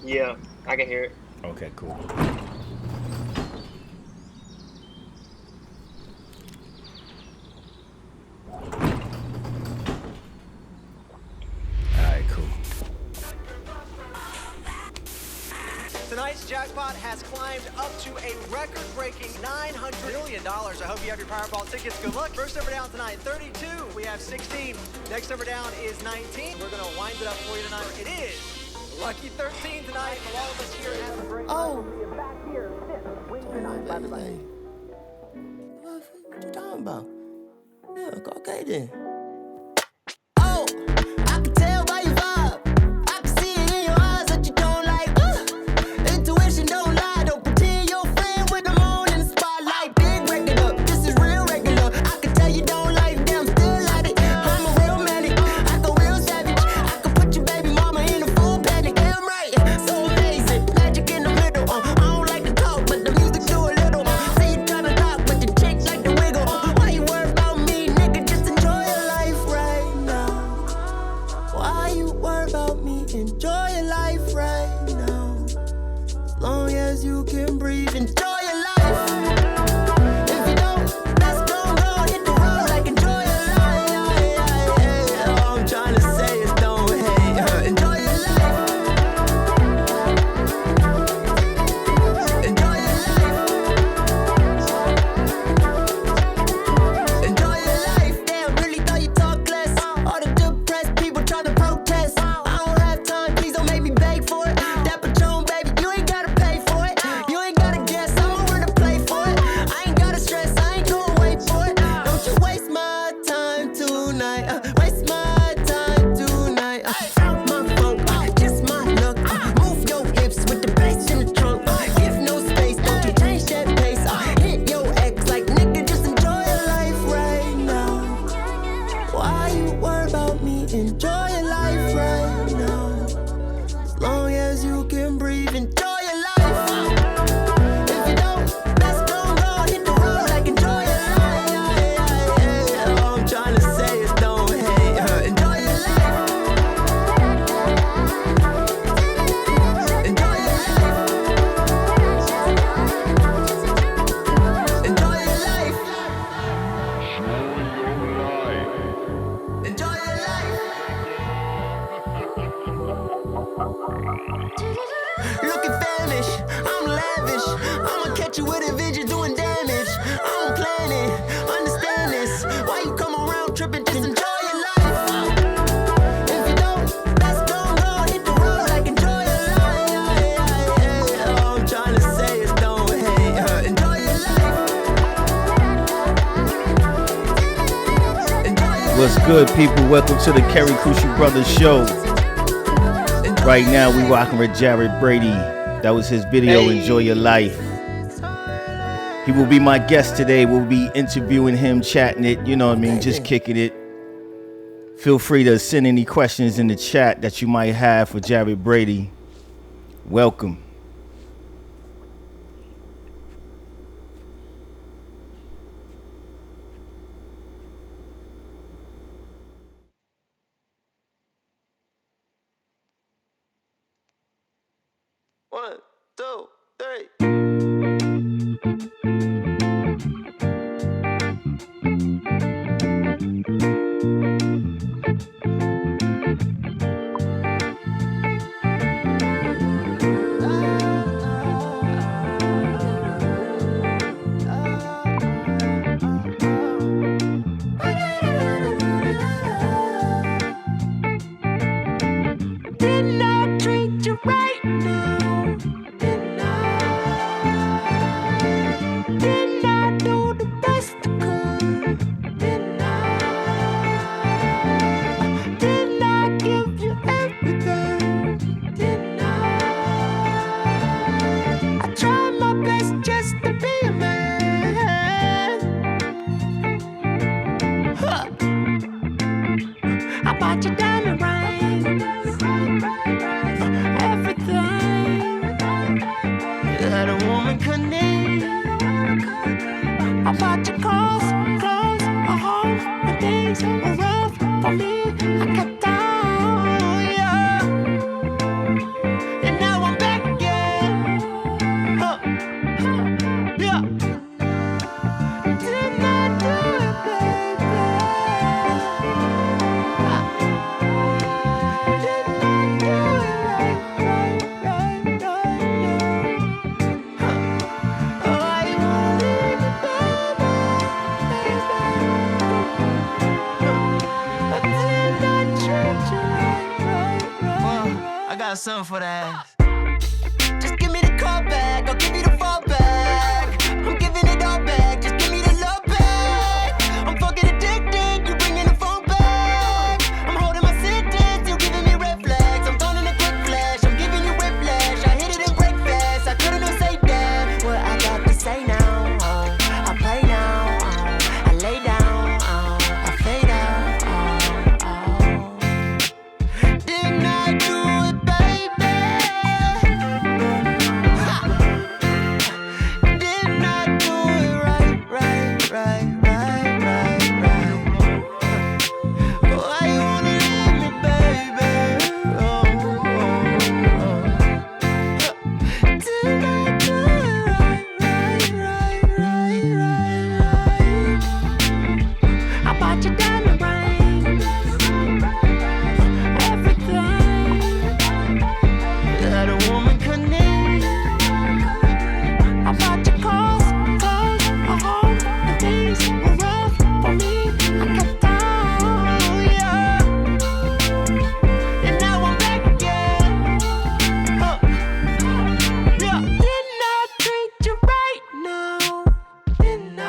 Yeah, I can hear it. Okay, cool. All right, cool. Tonight's jackpot has climbed up to a record-breaking $900 million. I hope you have your Powerball tickets. Good luck. First number down tonight, 32. We have 16. Next number down is 19. We're going to wind it up for you tonight. It is Lucky 13 tonight. For all of us here at the break. Oh. Back here, Wednesday night. Bye-bye. What you talking about? Yeah, okay then. Oh, I can tell by your vibe. I can see it in your eyes that you don't like. Intuition don't lie. Don't pretend you're a friend with them on in the spotlight. Big regular, this is real regular. I can tell you don't like them, still at it. I'm a real manic, I go real savage. I can put your baby mama in a full panic. Damn right, so amazing. Magic in the middle. I don't like to talk, but the music do a little. See you tryna talk, but the chick like to wiggle. Why you worry about me, nigga? Just enjoy your life right now. Why you worry about me? Enjoy your life right now. As long as you can breathe, enjoy your life. If you don't, let's go hit the road like enjoy your life. All I'm trying to say is don't hate. Enjoy your life. Enjoy your life. Enjoy your life. Damn, really thought you talk less. All the depressed people trying to protest. I don't have time, please don't make me beg for it. That Patron, baby, you ain't gotta pay for it. You ain't gotta guess, I'm over to play for it. I ain't gotta stress, I ain't gonna wait for it. Don't you waste my time tonight. Waste my time tonight. Out my funk, just my luck. Move your hips with the bass in the trunk. Give no space, don't you change that pace. Hit your ex like nigga, just enjoy your life right now. Why you worry about me? Enjoy your life right now. As long as you can breathe, enjoy your life. If you don't, let's go hit the road like enjoy your life. All I'm trying to say is don't hate. Enjoy your life. Enjoy your life. Enjoy your life. Enjoy your life. Looking famished, I'm lavish. I'ma catch you with a vision doing damage. I don't plan it, understand this. Why you come around tripping? Just enjoy your life. If you don't, let's go hit the road like enjoy your life. All I'm trying to say is don't hate. Enjoy your life. Enjoy your What's good, people? Welcome to the Kerry Krucial Brothers Show. Right now, we rocking with Jared Brady. That was his video, Enjoy Your Life. He will be my guest today. We'll be interviewing him, chatting it, you know what I mean, just kicking it. Feel free to send any questions in the chat that you might have for Jared Brady. Welcome. One, two, three. Didn't I treat you right now? Didn't I? got something for that ass. Just give me the call back, I'll give you the fall back. I'm giving it all back, just give me the love back. I'm fucking addicted, you bringing the phone back. I'm holding my sentence, you giving me red flags. I'm throwing in a quick flash, I'm giving you whiplash. I hit it and break fast, I couldn't have said that. What I got to say now, I play now, I lay down, I fade out. Didn't I do it, baby? Didn't I do it right, right, right, right, right, right? Why you wanna leave me, baby? Did I do it right, right, right, right, right, right? I bought you diamond rings, everything that a woman could need. I bought you clothes, a home, and things were rough for me. I kept on, yeah. And now I'm back again. Yeah. Didn't I treat you right now? Didn't I?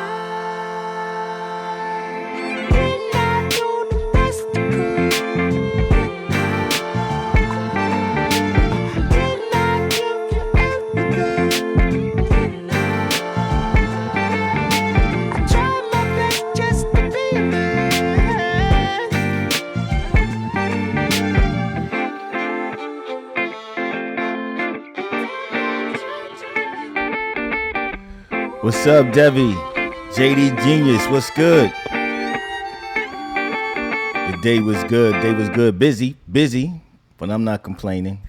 Didn't I do the best I could? Didn't I give you everything? Didn't I tried my best just to be a man. What's up, Debbie? JD Genius, what's good? The day was good. Day was good. Busy, but I'm not complaining.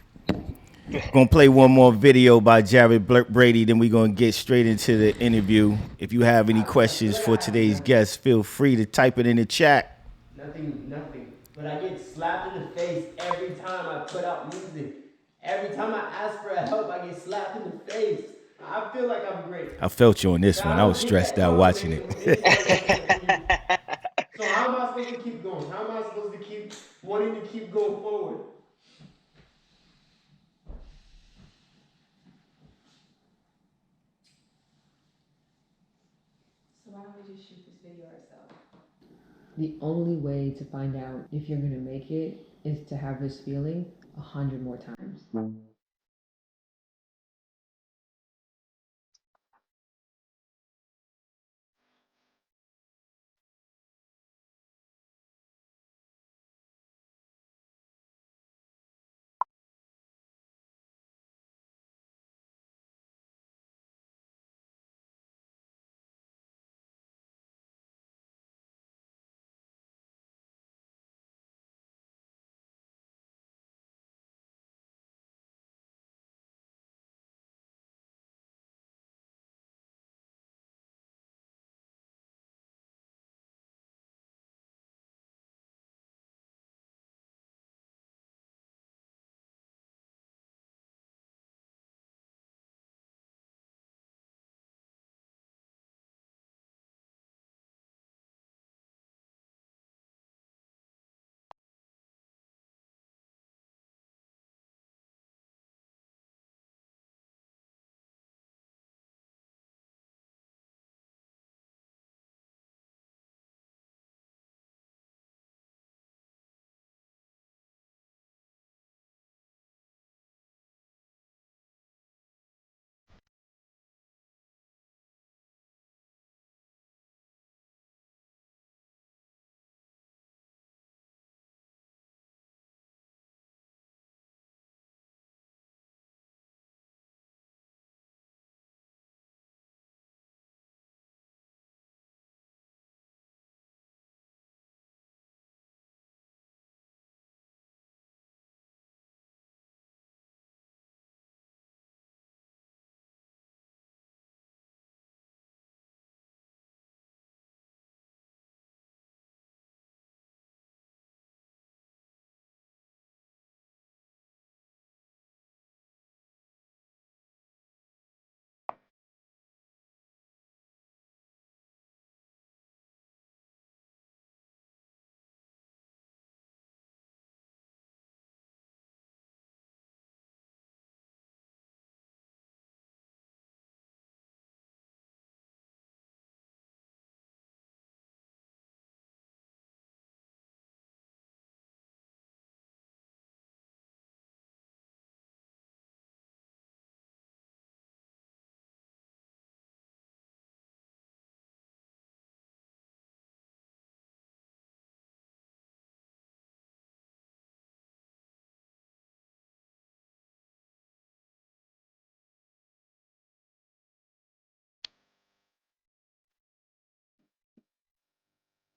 Gonna play one more video by Jared Brady, then we're gonna get straight into the interview. If you have any questions for today's guest, feel free to type it in the chat. Nothing. But I get slapped in the face every time I put out music. Every time I ask for help, I get slapped in the face. I feel like I'm great. I felt you on this one. I was stressed out watching it. So how am I supposed to keep going? How am I supposed to keep wanting to keep going forward? So why don't we just shoot this video ourselves? The only way to find out if you're gonna make it is to have this feeling 100 more times.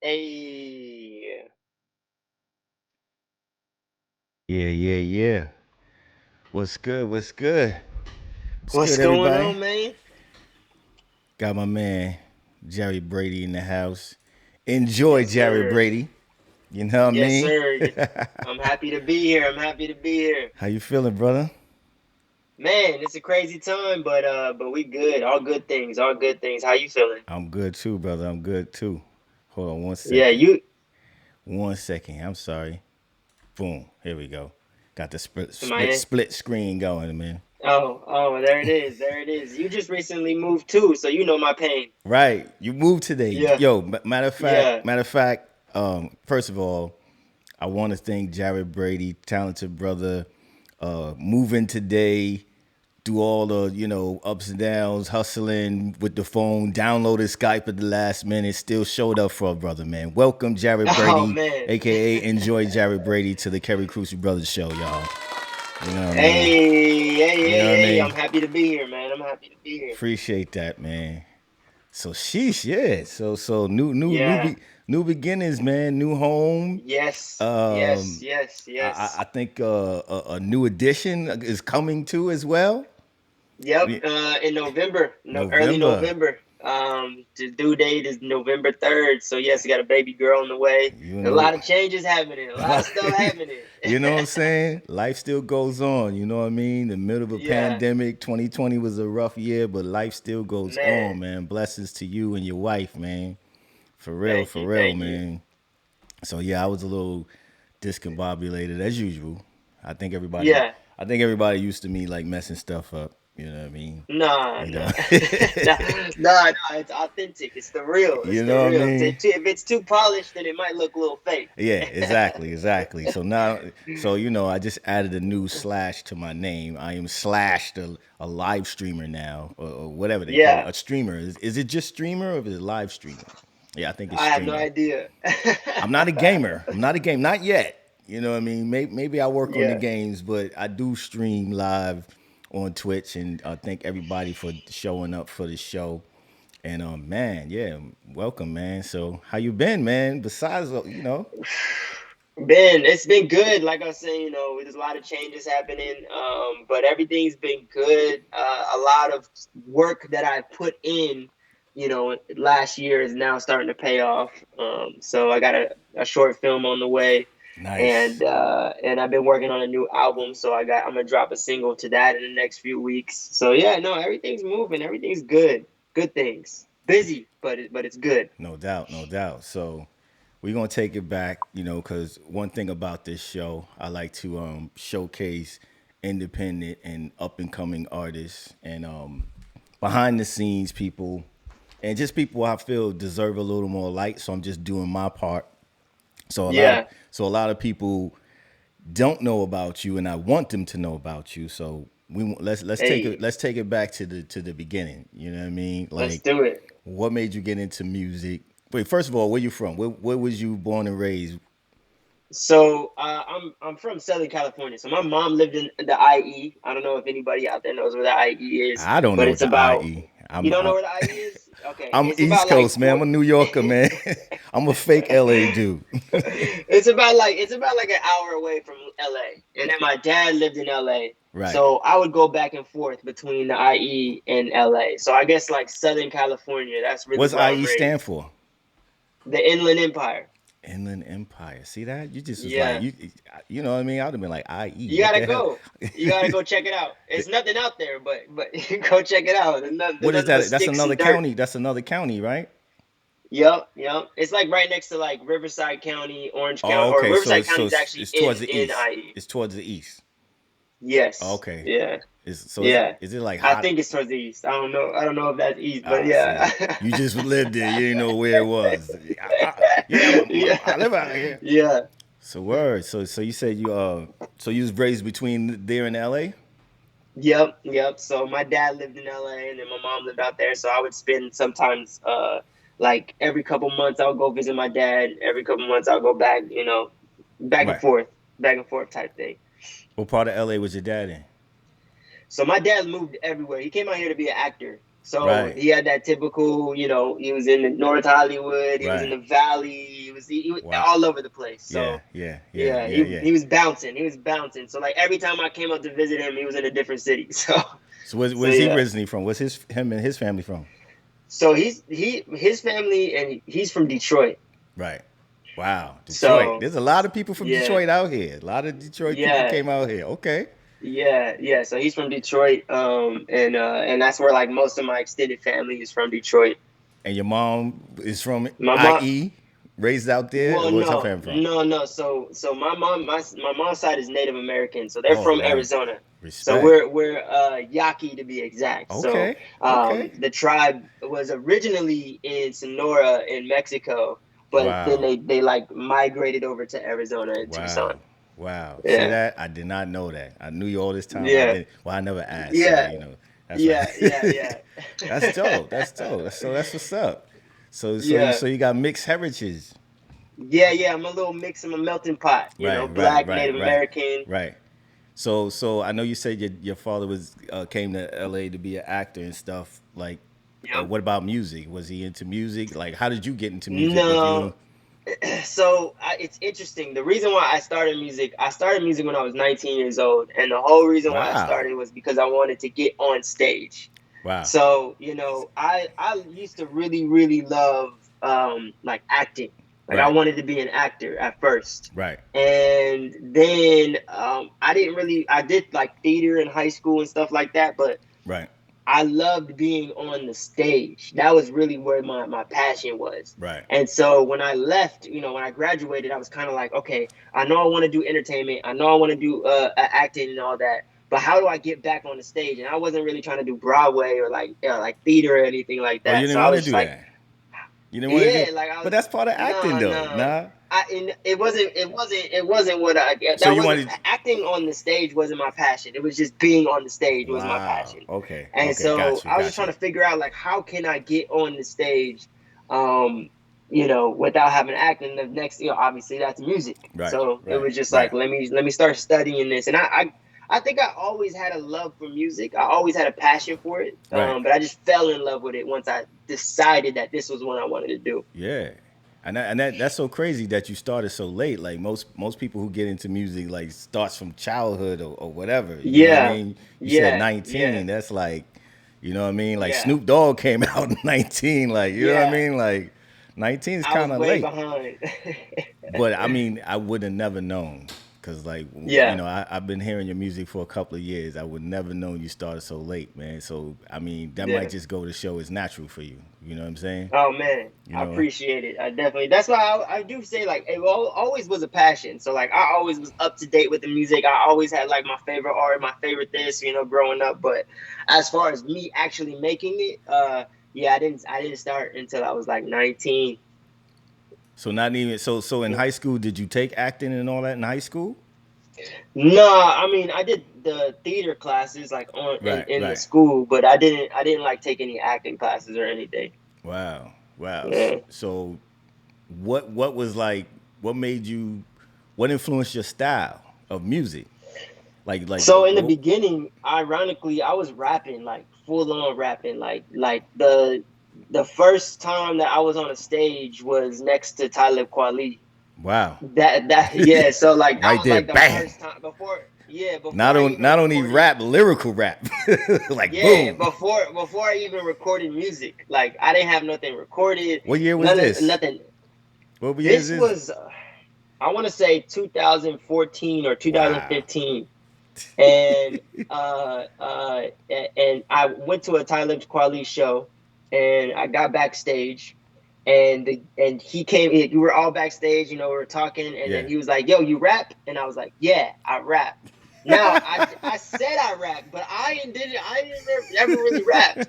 Hey, Yeah. What's good? What's good? What's what's good, going everybody? on, man? Got my man Jared Brady in the house. Enjoy, Yes, Jared sir. Brady. You know what I Yes, mean? sir. I'm happy to be here. I'm happy to be here. How you feeling, brother? Man, it's a crazy time, but we good. All good things. All good things. How you feeling? I'm good too, brother. I'm good too. Hold on one Yeah, second. you 1 second. I'm sorry. Boom. Here we go. Got the split am split I? split screen going, man. Oh, there it is. There it is. You just recently moved too, so you know my pain. Right. You moved today. Yeah. Yo, matter of fact, Yeah. matter of fact, first of all, I want to thank Jared Brady, talented brother, moving today, through all the, ups and downs, hustling with the phone, downloaded Skype at the last minute, still showed up for a brother, man. Welcome, Jared Oh Brady, man. aka Enjoy Jared Brady, to the Kerry Krucial Brothers show, y'all. You know what I mean? You know what I Hey. I'm mean? happy to be here, man. I'm happy to be here. Appreciate that, man. So sheesh, yeah. So Yeah. new beginnings, man. New home. Yes. Yes. Um, Yes. Yes. I think a new edition is coming too as well. Yep, Yeah, in November, no, early November. November. The due date is November 3rd. So yes, got a baby girl on the way. You A know, lot of changes happening. A lot of stuff happening. you know what I'm saying? Life still goes on. You know what I mean? The middle of a Yeah, pandemic, 2020 was a rough year, but life still goes on, man. man. Blessings to you and your wife, man. Thank For you, real, thank you. man. So yeah, I was a little discombobulated as usual. I think everybody, Yeah, I think everybody used to me like messing stuff up. You know what I mean? nah, You nah, know, nah, nah. It's authentic. It's the real. It's you the know what I real. mean? If it's too polished, then it might look a little fake. Yeah, exactly. So now, I just added a new slash to my name. I am slashed a live streamer now, or whatever they call it, Yeah, a streamer. Is it just streamer or is it live streamer? Yeah, I think it's I have no streamer. idea. I'm not a gamer. I'm not a game, not yet. You know what I mean? Maybe I work on the Yeah. games, but I do stream live on Twitch, and I thank everybody for showing up for the show. And man, yeah, welcome, man. So how you been, man? Besides, It's been good. Like I was saying, there's a lot of changes happening, but everything's been good. A lot of work that I put in, last year is now starting to pay off. So I got a short film on the way, nice. and I've been working on a new album. So I'm gonna drop a single to that in the next few weeks. So yeah, no, everything's moving. Everything's good. Good things. Busy, but it's good. No doubt, no doubt. So we're gonna take it back, because one thing about this show, I like to showcase independent and up and coming artists and behind the scenes people and just people I feel deserve a little more light. So I'm just doing my part. Yeah. So a lot of people don't know about you, and I want them to know about you. So Hey, let's take it back to the beginning. You know what I mean? let's Like, do it. what made you get into music? Wait, first of all, where you from? Where was you born and raised? So I'm from Southern California. So my mom lived in the IE. I don't know if anybody out there knows where the IE is, I don't but know it's what the about. IE. You don't know where the IE is? Okay, I'm it's East about like Coast, man. I'm four. a New Yorker, man. I'm a fake LA dude. It's about like an hour away from LA, and then my dad lived in LA. Right. So I would go back and forth between the IE and LA. So I guess like Southern California, that's really What's where I'm IE stand raised. for? The Inland Empire. Inland Empire. See that? You just was like Yeah. you know what I mean? I'd have been like IE. You What gotta the hell? go. You gotta go check it out. It's nothing out there, but go check it out. There's What is nothing but that? That's sticks another and dirt. county. That's another county, right? Yep, yep. It's like right next to like Riverside County, Orange County, Oh, or okay. Riverside County is actually It's in towards the in east. IE. It's towards the east. Yes. Okay. Yeah. Is Yeah. is it like I hot? think it's towards the east. I don't know. I don't know if that's east, but Ah, see, yeah. you just lived there. You didn't know where it was. Yeah, I Yeah. live out here. Yeah. So word. So you said so you was raised between there and L.A. Yep, yep. So my dad lived in LA and then my mom lived out there. So I would spend sometimes like every couple months I would go visit my dad. Every couple months I'll go back, Right. back and forth type thing. What part of L.A. was your dad in? So my dad moved everywhere. He came out here to be an actor. So Right. he had that typical, you know, he was in the North Hollywood, he was in Right. the Valley, he was Wow. all over the place. Yeah. So Yeah. Yeah. yeah, Yeah. Yeah. he was bouncing, he was bouncing. So like every time I came up to visit him, he was in a different city. So So was he yeah. originally from? Was him and his family from? So his family and he's from Detroit. Right. Wow. Detroit. So There's a lot of people from yeah, Detroit out here. A lot of Detroit people yeah, came out here. Okay. yeah. So he's from Detroit, and that's where like most of my extended family is from Detroit. And your mom is from My mom, IE, raised out there. well, Or where's her family from? no. So my mom's side is Native American, so they're Oh, from nice. Arizona. So Respect. we're Yaqui to be exact. So Okay. Okay. the tribe was originally in Sonora in Mexico, but then Wow. they like migrated over to Arizona and Wow. Tucson. Wow. See Yeah, that? I did not know that. I knew you all this time. I yeah, didn't. Well, I never asked. So, yeah, you know, that's right. yeah. That's dope. That's dope. So that's what's up. Yeah. So you got mixed heritage. Yeah. I'm a little mix. I'm a melting pot. You know, Right. Right. Black, Right. Native Right. American. Right. So I know you said your father was came to LA to be an actor and stuff. Like, Yep. what about music? Was he into music? Like, how did you get into music? Was No. you So it's interesting. The reason why I started music when I was 19 years old, and the whole reason why I wow, started was because I wanted to get on stage. wow, So you know, I used to really love like acting. Like I right, wanted to be an actor at first, right, and then I did like theater in high school and stuff like that, but right, I loved being on the stage. That was really where my passion was. right, And so when I left, you know, when I graduated, I was kind of like, okay, I know I want to do entertainment. I know I want to do acting and all that. But how do I get back on the stage? And I wasn't really trying to do Broadway or like theater or anything like Oh, you that. So didn't I want to was just do like, that. You didn't want to yeah, do. like I But was, that's part of acting, no, though. no. Nah. And it wasn't what So that you wasn't wanted. acting on the stage wasn't my passion. It was just being on the stage was my Wow. passion. Okay. And Okay. so Got you. I was just Got trying you. to figure out like how can I get on the stage, you know, without having acting. The next, you know, obviously that's music. Right. So it Right. was just like Right. let me start studying this. And I think I always had a love for music. I always had a passion for it. Right. But I just fell in love with it once I decided that this was what I wanted to do. Yeah. That's so crazy that you started so late. Like most people who get into music like starts from childhood or whatever. You know what I Yeah, mean? You said yeah, 19. yeah, That's like, you know what I mean? Like yeah, Snoop Dogg came out in 19. Like, you know what I yeah. mean? Like 19 is I was kind of way late. behind. But I mean, I would have never known because, like, you Yeah, know, I've been hearing your music for a couple of years. I would never known you started so late, man. So I mean, that might yeah. just go to show it's natural for you. You know what I'm saying? Oh man, You I know? appreciate it. I definitely. That's why I do say like it always was a passion. So like I always was up to date with the music. I always had like my favorite art, my favorite this, you know, growing up. But as far as me actually making it, yeah, I didn't start until I was like 19. So not even so in high school, did you take acting and all that in high school? No, I mean I did the theater classes like on in, Right, in the right. school, but I didn't like take any acting classes or anything. Wow, wow. Yeah. So what was like? What made you? What influenced your style of music? Like So in the beginning, ironically, I was rapping like full on rapping, like the first time that I was on a stage was next to Talib Kweli. wow. That yeah, so like that Right was there, like the bang. first time before Not I on even not only recorded. rap, lyrical rap. Like Yeah, boom. before I even recorded music, like I didn't have nothing recorded, What year was this? nothing. What year is This this? was I want to say 2014 or Wow. 2015. And and I went to a Talib Kweli show, and I got backstage, and he came. We were all backstage, you know, we were talking, and Yeah. then he was like, "Yo, you rap?" And I was like, "Yeah, I rap." Now I said I rap, but I didn't ever really rapped.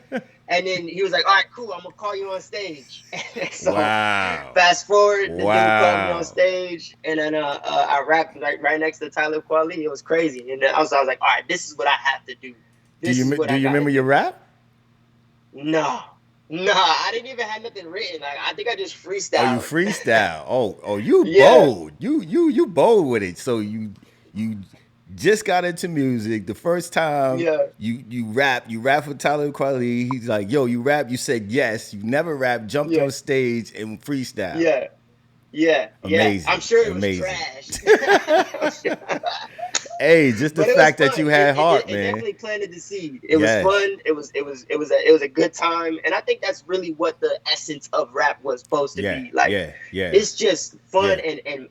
And then he was like, "All right, cool. I'm gonna call you on stage." So Wow. fast forward, the dude called me on Wow. stage, and then I rapped right next to Tyler Kweli. It was crazy, and then I was like, "All right, this is what I have to do. This is what Do I you gotta remember your do." rap? No, I didn't even have nothing written. Like I think I just Oh, you freestyled. freestyle. Oh, you Yeah, bold. You bold with it. So you just got into music. The first time Yeah. you rap with Tyler Quali. He's like, yo, you rap. You said yes. You never rap. Jumped Yeah. on stage and freestyle. Yeah. Yeah. I'm Amazing, sure it was amazing. trash. I'm sure. Hey, just the But it was fact that fun. you had heart, It man. definitely planted the seed. It was Yes. fun. It was a good time, and I think that's really what the essence of rap was supposed to Yeah, be. Like, yeah, yeah, it's just fun yeah, and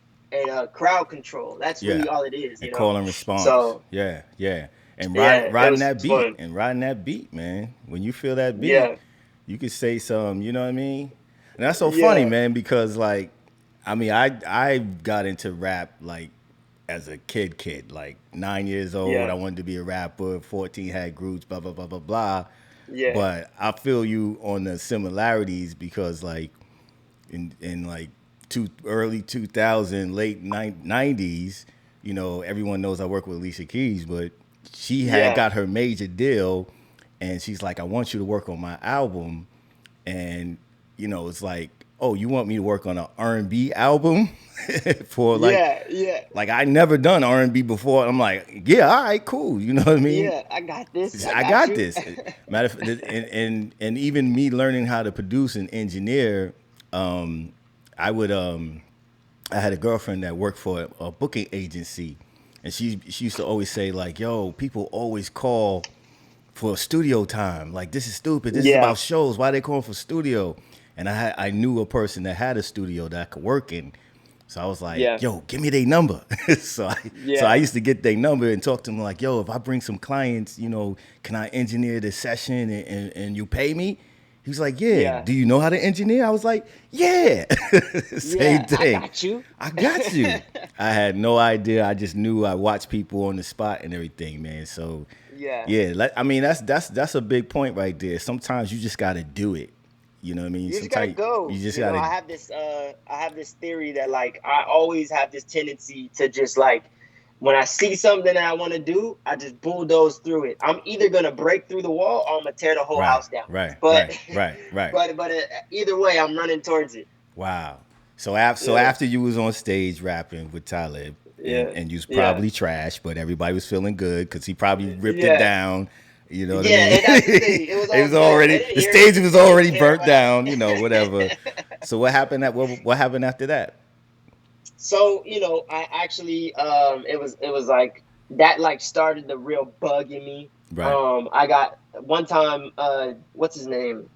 crowd control. That's yeah. really all it is, And call and response. So Yeah, yeah. And yeah, it riding was that beat fun. and riding that beat, man. When you feel that beat, Yeah, you could say some, you know what I mean? And that's so funny, yeah, man, because like, I mean, I got into rap like as a kid, like 9 years old. I yeah, wanted to be a rapper. 14 had groups, blah blah blah blah blah. yeah, But I feel you on the similarities because like in like early 2000, late 90s, you know, everyone knows I work with Alicia Keys, but she had yeah, got her major deal, and she's like, I want you to work on my album, and you know, it's like, oh, you want me to work on an R&B album for yeah, yeah, like I never done R&B before. I'm like, yeah, all right, cool. You know what I mean? yeah. I got this. I I got got you. this. Matter of fact, and even me learning how to produce and engineer, I would I had a girlfriend that worked for a booking agency, and she used to always say like, "Yo, people always call for studio time. Like this is stupid. This is Yeah, about shows. Why they calling for studio?" And I knew a person that had a studio that I could work in. So I was like, yeah, "Yo, give me their number." So I yeah, used to get their number and talk to them like, "Yo, if I bring some clients, you know, can I engineer this session and you pay me?" He was like, "Yeah. yeah, Do you know how to engineer?" I was like, "Yeah." Same yeah. I thing. got you. I got you. I had no idea. I just knew I watched people on the spot and everything, man. So Yeah. yeah, I mean that's a big point right there. Sometimes you just got to do it. You know what I mean? You just gotta Sometimes go. you just You got know, to. I have this theory that like I always have this tendency to just like when I see something that I want to do, I just bulldoze through it. I'm either gonna break through the wall or I'm gonna tear the whole Right, house down. right, But right, right, right. but either way, I'm running towards it. Wow. So Yeah, after you was on stage rapping with Talib, yeah, and you was yeah, probably trash, but everybody was feeling good because he probably ripped it yeah, down. You know what I yeah. mean? And that's the thing. It was It all was good. They already didn't the hear it. stage was They didn't already care burnt what I down. You know, whatever. said. So what happened? What happened after that? So, I actually it was like that like started the real bug in me. Right. I got one time what's his name?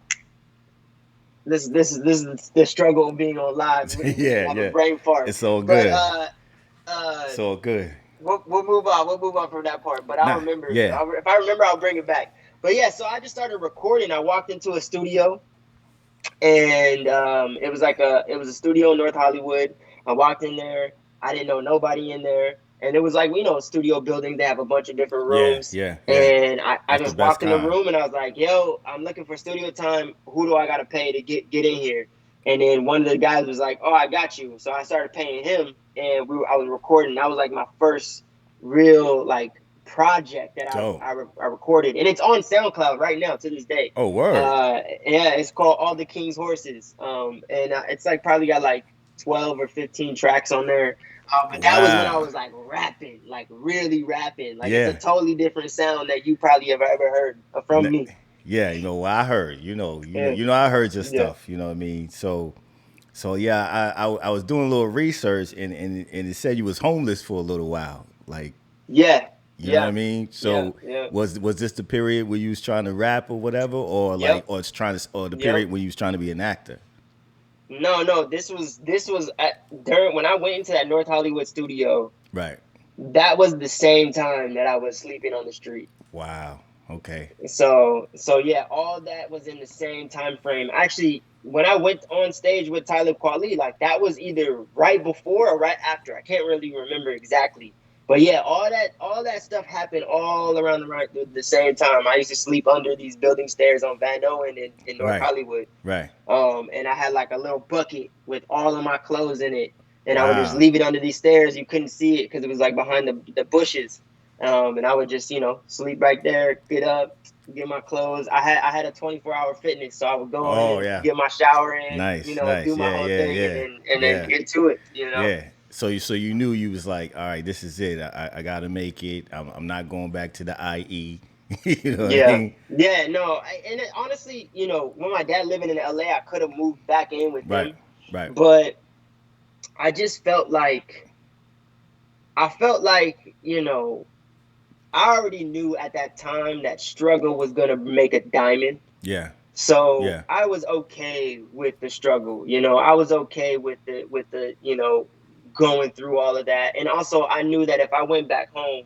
This is the struggle of being on live. Yeah, Have a yeah. brain fart. It's all But good. It's all good. we'll move on. We'll move on from that part. But I'll Nah. remember. Yeah. If I remember, I'll bring it back. But yeah, so I just started recording. I walked into a studio and it was a studio in North Hollywood. I walked in there. I didn't know nobody in there, and it was like studio building. They have a bunch of different Yeah. rooms, Yeah. Yeah. and I That's the just best walked in the kind. room and I was like, "Yo, I'm looking for studio time. Who do I gotta pay to get in here?" And then one of the guys was like, "Oh, I got you." So I started paying him, and I was recording. That was like my first real like project that Dope. I recorded, and it's on SoundCloud right now to this day. Oh, word. Yeah, it's called All the King's Horses. And it's like probably got like 12 or 15 tracks on there. But that was when I Wow. was like rapping, like really rapping. Like it's a Yeah. totally different sound that you probably have ever heard from N- me. Yeah, well, I heard, Yeah, I heard your yeah, stuff, you know what I mean? So yeah, I was doing a little research and it said you was homeless for a little while. Like, yeah, you know what I yeah, mean? yeah, So yeah. was this the period where you was trying to rap or whatever, or like, Yep, or the yep. period when you was trying to be an actor? No. This was during when I went into that North Hollywood studio. Right. That was the same time that I was sleeping on the street. Wow. Okay. So yeah, all that was in the same time frame. Actually, when I went on stage with Talib Kweli, like that was either right before or right after. I can't really remember exactly. But yeah, all that stuff happened all around the same time. I used to sleep under these building stairs on Van Owen in North Right. Hollywood. Right. And I had like a little bucket with all of my clothes in it, and I would just Wow. leave it under these stairs. You couldn't see it because it was like behind the bushes. And I would just sleep right there, get up, get my clothes. I had a 24-hour fitness, so I would go Oh in, yeah. get my shower in, Nice. Nice. do my Yeah. whole Yeah. thing, Yeah. and then Yeah. get to it. Yeah. So you knew you was like, all right, this is it. I gotta make it. I'm not going back to the IE. You know what I Yeah. mean? Yeah, no. Honestly, you know, when my dad living in LA, I could have moved back in with Right. him. Right. But I just felt like, you know, I already knew at that time that struggle was going to make a diamond. Yeah. So Yeah. I was okay with the struggle, you know. I was okay with the, you know, going through all of that. And also I knew that if I went back home,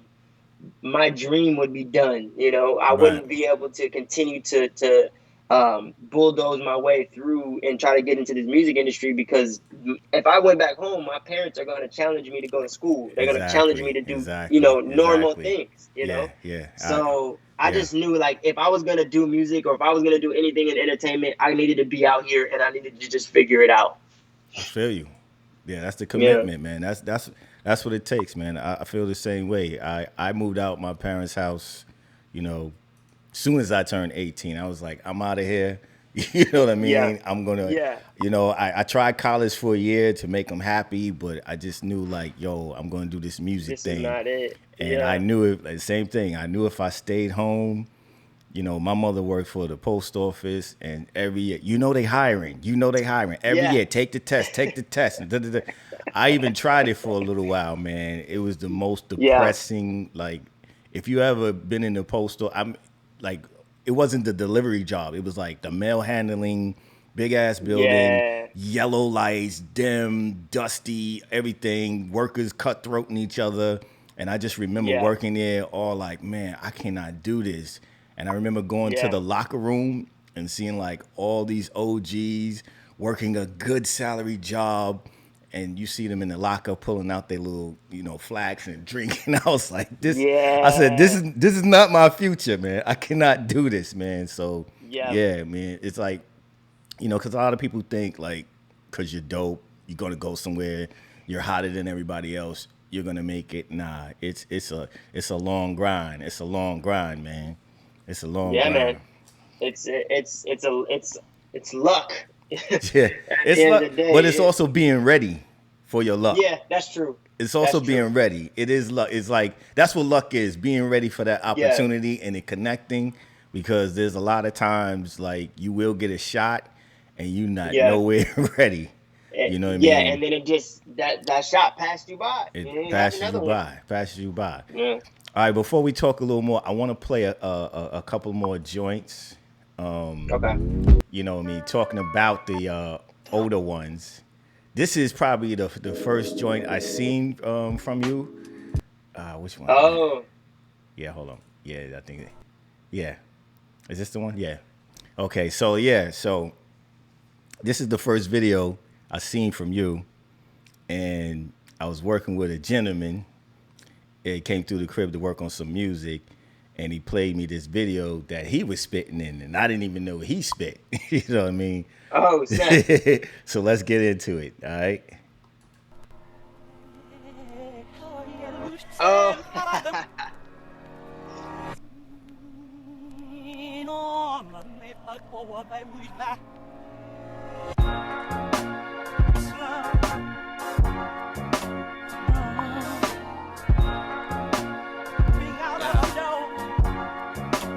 my dream would be done. You know, I Right. wouldn't be able to continue to bulldoze my way through and try to get into this music industry, because if I went back home, my parents are going to challenge me to go to school. They're going to challenge me Exactly. to do, you Exactly. know, normal Exactly. things, you know? Yeah. Yeah. So I Yeah. just knew, like, if I was going to do music or if I was going to do anything in entertainment, I needed to be out here and I needed to just figure it out. I feel you. Yeah, that's the Yeah. commitment, man. That's what it takes, man. I feel the same way. I moved out my parents' house, you know, soon as I turned 18. I was like, I'm out of here. You know what I mean? Yeah. I'm gonna, Yeah. you know, I tried college for a year to make them happy, but I just knew like, yo, I'm gonna do this music This thing. is not it. And Yeah. I knew it. The same thing. I knew if I stayed home, you know, my mother worked for the post office, and every year, you know, they hiring. Every Yeah. year, take the test. And da, da, da. I even tried it for a little while, man. It was the most Yeah. depressing. Like, if you ever been in the postal, I'm like, it wasn't the delivery job. It was like the mail handling, big ass building, Yeah. yellow lights, dim, dusty, everything. Workers cutthroating each other. And I just remember Yeah. working there all like, man, I cannot do this. And I remember going to Yeah. the locker room and seeing like all these OGs working a good salary job. And you see them in the locker pulling out their little, you know, flags and drinking. I was like, this. Yeah. I said, this is not my future, man. I cannot do this, man. So Yeah. yeah, man. It's like, you know, because a lot of people think like, because you're dope, you're gonna go somewhere, you're hotter than everybody else, you're gonna make it. Nah, it's a long grind. It's a long grind, man. It's a long Yeah, grind. man. It's luck. Yeah, At it's the end luck, of the day, but it's also being ready for your luck. yeah, that's true. It's also That's being true. ready. It is luck. It's like that's what luck is, being ready for that opportunity and it connecting, because there's a lot of times like you will get a shot and you not Yeah. nowhere ready. You know what I Yeah, mean? and then it just that shot passed you by. It And then you have passes you another one. by. Passes you by. Yeah. All right, before we talk a little more, I want to play a couple more joints. Okay. You know what I mean? Talking about the older ones. This is probably the first joint I seen from you. Which one? Oh. Yeah, hold on. Yeah, I think. Yeah. Is this the one? Yeah. Okay, so yeah, so this is the first video I seen from you, and I was working with a gentleman. He came through the crib to work on some music, and he played me this video that he was spitting in, and I didn't even know he spit. You know what I mean? Oh, snap. So let's get into it, all right? Oh.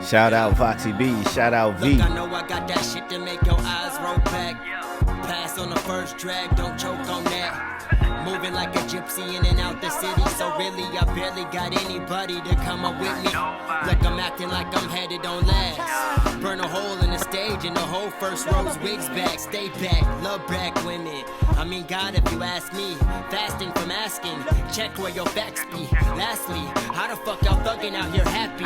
Shout out Foxy B, shout out V. Look, I know I got that shit to make your eyes roll back. Pass on the first drag, don't choke on that. Moving like a gypsy in and out the city, so really I barely got anybody to come up with me. Look, I'm acting like I'm headed on last. Burn a hole in the stage and the whole first row's wigs back. Stay back, love black women. I mean, God, if you ask me, fasting from asking, check where your facts be. Lastly, how the fuck y'all thugging out here happy?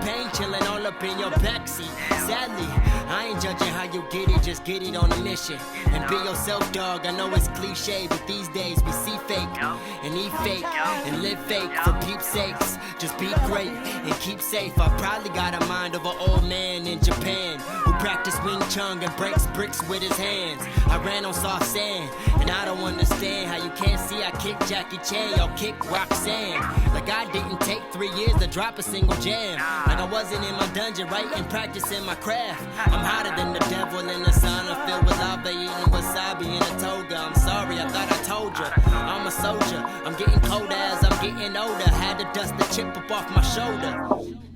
Pain chilling all up in your backseat. Sadly, I ain't judging how you get it, just get it on a mission. And be yourself, dog. I know it's cliche, but these days we see fake and eat fake and live fake for peeps' sakes. Just be great and keep safe. I probably got a mind of an old man in Japan who practiced Wing Chun and breaks bricks with his hands. I ran on soft sand, and I don't understand how you can't see I kick Jackie Chan, y'all kick Roxanne. Like I didn't take 3 years to drop a single jam. Like I wasn't in my dungeon writing, practicing my craft. I'm hotter than the devil in the sauna, filled with lava, eating wasabi in a toga. I'm sorry, I thought I told told ya, I'm a soldier. I'm getting colder as I'm getting older. Had to dust the chip up off my shoulder.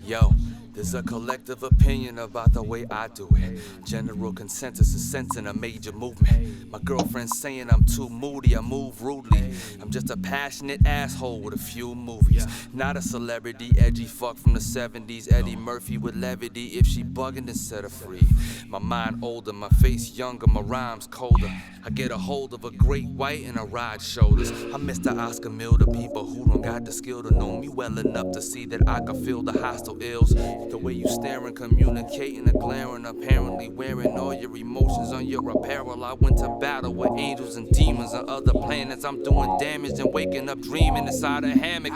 Yo, there's a collective opinion about the way I do it. General consensus is sensing a major movement. My girlfriend's saying I'm too moody, I move rudely. I'm just a passionate asshole with a few movies. Not a celebrity, edgy fuck from the 70s. Eddie Murphy with levity. If she bugging, then set her free. My mind older, my face younger, my rhymes colder. I get a hold of a great white and I ride shoulders. I miss the Oscar meal, the people who don't got the skill to know me well enough to see that I can feel the hostile ills. The way you staring, communicating, and glaring, apparently wearing all your emotions on your apparel. I went to battle with angels and demons on other planets. I'm doing damage and waking up dreaming inside a hammock.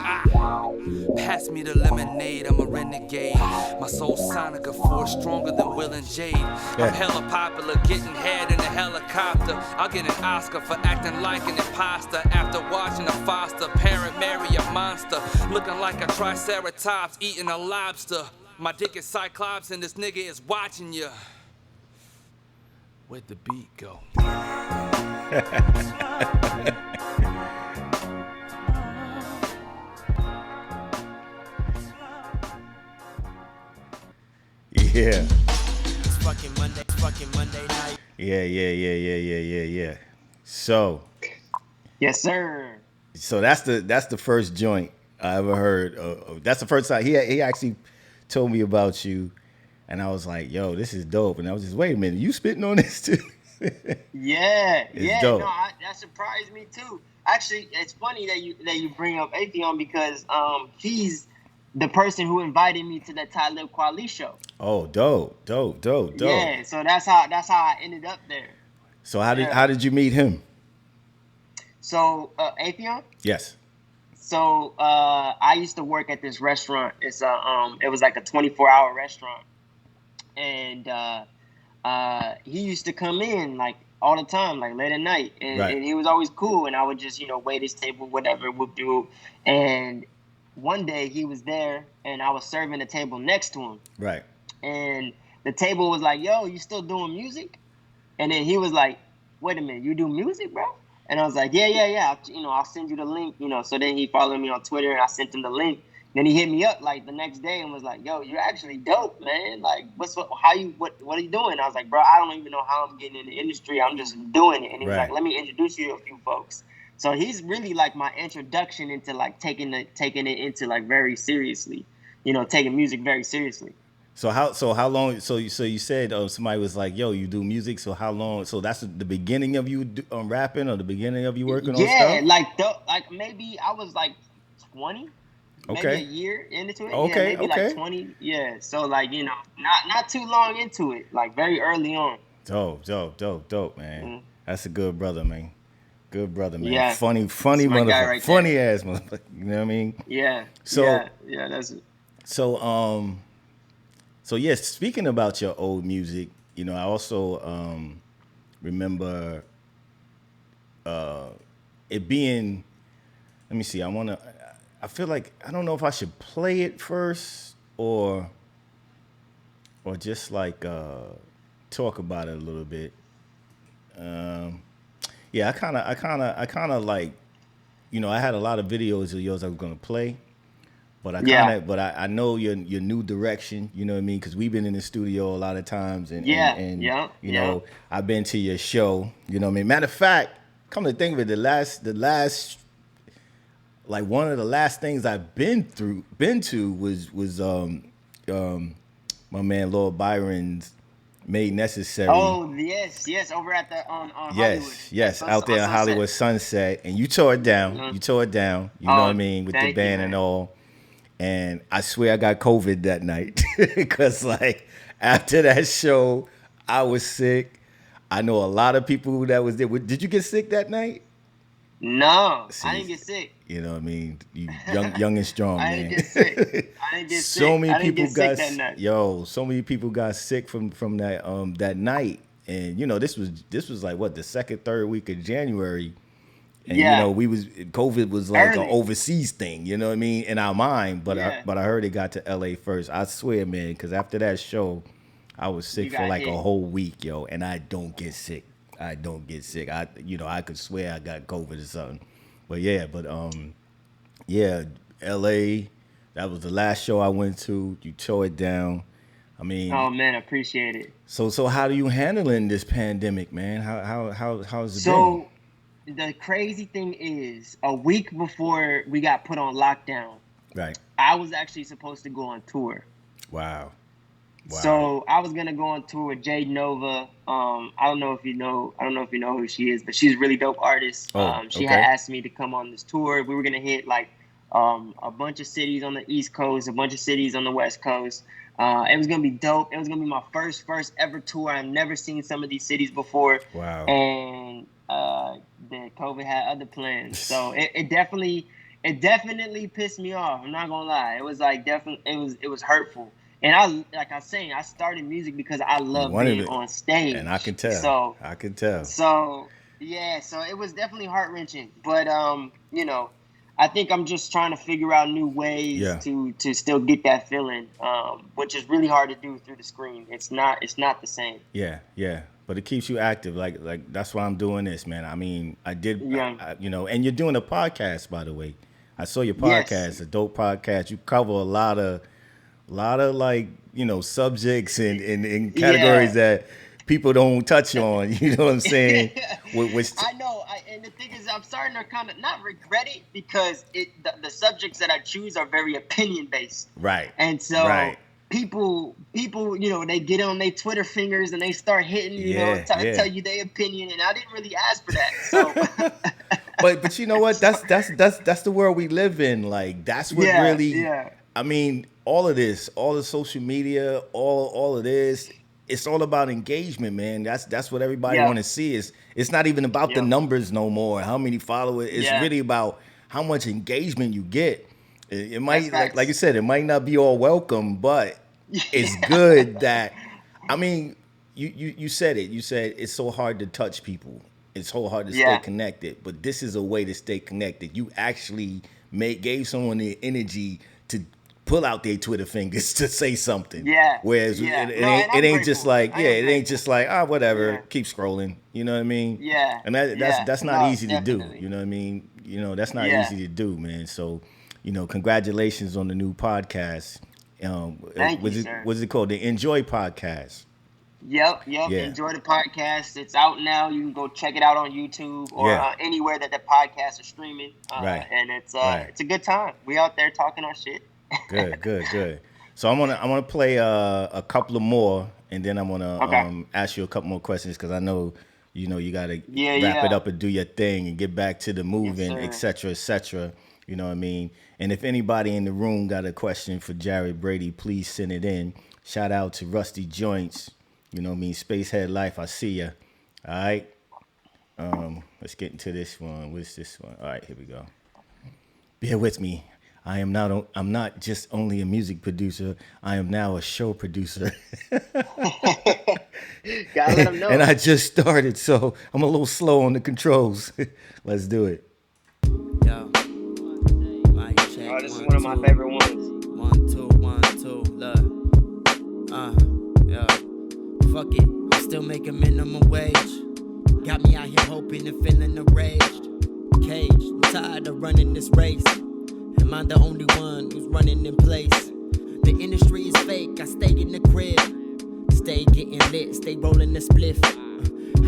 Pass me the lemonade, I'm a renegade. My soul sonic, a force stronger than Will and Jade. I'm hella popular, getting head in a helicopter. I'll get an Oscar for acting like an imposter after watching a foster parent marry a monster, looking like a triceratops eating a lobster. My dick is Cyclops and this nigga is watching ya. Where'd the beat go? Yeah. It's fucking Monday night. Yeah. So Yes, sir. that's the first joint I ever heard. That's the first time he actually told me about you, and I was like, "Yo, this is dope." And I was just, "Wait a minute, you spitting on this too?" Yeah, It's dope. No, that surprised me too. Actually, it's funny that you bring up Atheon because he's the person who invited me to that Talib Kweli show. Oh, dope. Yeah, so that's how I ended up there. So how did you meet him? So Atheon. Yes. So I used to work at this restaurant. It was like a 24-hour restaurant, and he used to come in like all the time, like late at night, and he was always cool. And I would just wait his table, whatever, whoop de whoop. And one day he was there, and I was serving the table next to him. Right. And the table was like, "Yo, you still doing music?" And then he was like, "Wait a minute, you do music, bro?" And I was like, yeah. I'll send you the link. So then he followed me on Twitter, and I sent him the link. Then he hit me up like the next day and was like, "Yo, you're actually dope, man. Like, what are you doing?" I was like, "Bro, I don't even know how I'm getting in the industry. I'm just doing it." And he was like, "Let me introduce you to a few folks." So he's really like my introduction into like taking it into like very seriously, taking music very seriously. So how long? So you said somebody was like, "Yo, you do music." So how long? So that's the beginning of you rapping, or the beginning of you working on stuff? Yeah, like maybe I was like 20. Maybe a year into it. Okay. Yeah, maybe like 20. Yeah. So like, not too long into it. Like very early on. Dope, man. Mm-hmm. That's a good brother, man. Good brother, man. Yeah. Funny motherfucker. Right funny ass motherfucker. You know what I mean? Yeah. So yeah, that's it. So yes, speaking about your old music, I also remember it being. Let me see. I feel like I don't know if I should play it first or just like talk about it a little bit. Yeah, I kind of like, I had a lot of videos of yours I was gonna play. But I know your new direction, you know what I mean? Because we've been in the studio a lot of times, and I've been to your show, you know what I mean? Matter of fact, come to think of it, the last, like one of the last things I've been to was my man Lord Byron's Made Necessary. Oh yes, over at the on Hollywood. Yes, out there on Hollywood Sunset, and you tore it down. Mm-hmm. You tore it down. You know what I mean, with the band and all. And I swear I got COVID that night because like after that show, I was sick. I know a lot of people that was there. Did you get sick that night? No, I didn't get sick. You know what I mean? You young and strong, man. I didn't get sick. So many people got that night. So many people got sick from that night. And this was like what, the second, third week of January. And COVID was like an overseas thing, you know what I mean, in our mind. But I heard it got to LA first. I swear, man, because after that show, I was sick for like a whole week, and I don't get sick. I don't get sick. I could swear I got COVID or something. But yeah, yeah, L.A. That was the last show I went to. You tore it down. I mean, Oh man, I appreciate it. so how do you handling this pandemic, man? How's it been? So the crazy thing is, a week before we got put on lockdown, Right. I was actually supposed to go on tour. Wow. So I was gonna go on tour with Jade Nova. I don't know if you know who she is, but she's a really dope artist. She had asked me to come on this tour. We were gonna hit like a bunch of cities on the East Coast, a bunch of cities on the West Coast. It was gonna be dope. It was gonna be my first ever tour. I've never seen some of these cities before. Wow. And the COVID had other plans, so it definitely pissed me off. I'm not gonna lie. It was like it was hurtful. And I started music because I love being on stage. And I can tell. So yeah, so it was definitely heart-wrenching. But I think I'm just trying to figure out new ways to still get that feeling, which is really hard to do through the screen. It's not the same. Yeah. But it keeps you active. Like that's why I'm doing this, man. I mean, and you're doing a podcast, by the way. I saw your podcast, a dope podcast. You cover a lot of like, subjects and categories that people don't touch on. You know what I'm saying? I know. And the thing is, I'm starting to kind of not regret it because the subjects that I choose are very opinion based. Right. And so people, they get on their Twitter fingers and they start hitting, tell you their opinion. And I didn't really ask for that. So. But you know what? That's the world we live in. Like that's what really. Yeah. I mean, all of this, all the social media, all of this, it's all about engagement, man. That's what everybody want to see. It's not even about the numbers no more, how many followers. It's really about how much engagement you get. It might, like you said, it might not be all welcome, but it's good that, I mean, you said it. You said it's so hard to touch people. It's so hard to stay connected, but this is a way to stay connected. You actually gave someone the energy to pull out their Twitter fingers to say something. Yeah. Whereas it ain't just like, whatever, keep scrolling. You know what I mean? Yeah. And that's not easy to do. You know what I mean? That's not easy to do, man. So, congratulations on the new podcast. Thank you, sir. What's it called? The Enjoy Podcast. Yep. Yeah. Enjoy the podcast. It's out now. You can go check it out on YouTube or anywhere that the podcasts are streaming. And it's a good time. We out there talking our shit. Good. So I'm gonna play a couple of more, and then I'm gonna ask you a couple more questions because I know you gotta wrap it up and do your thing and get back to the moving, etc. You know what I mean? And if anybody in the room got a question for Jared Brady, please send it in. Shout out to Rusty Joints. You know what I mean? Spacehead Life, I see ya. All right. Let's get into this one. What's this one? All right, here we go. Bear with me. I'm not just only a music producer. I am now a show producer. Gotta let them know. And I just started, so I'm a little slow on the controls. Let's do it. Yo. Mic check. Oh, this is one of my favorite ones. 1 2 look. Yeah. Fuck it. I'm still making minimum wage. Got me out here hoping and feeling enraged. Caged. I'm tired of running this race. Am I the only one who's running in place? The industry is fake, I stay in the crib. Stay getting lit, stay rolling the spliff.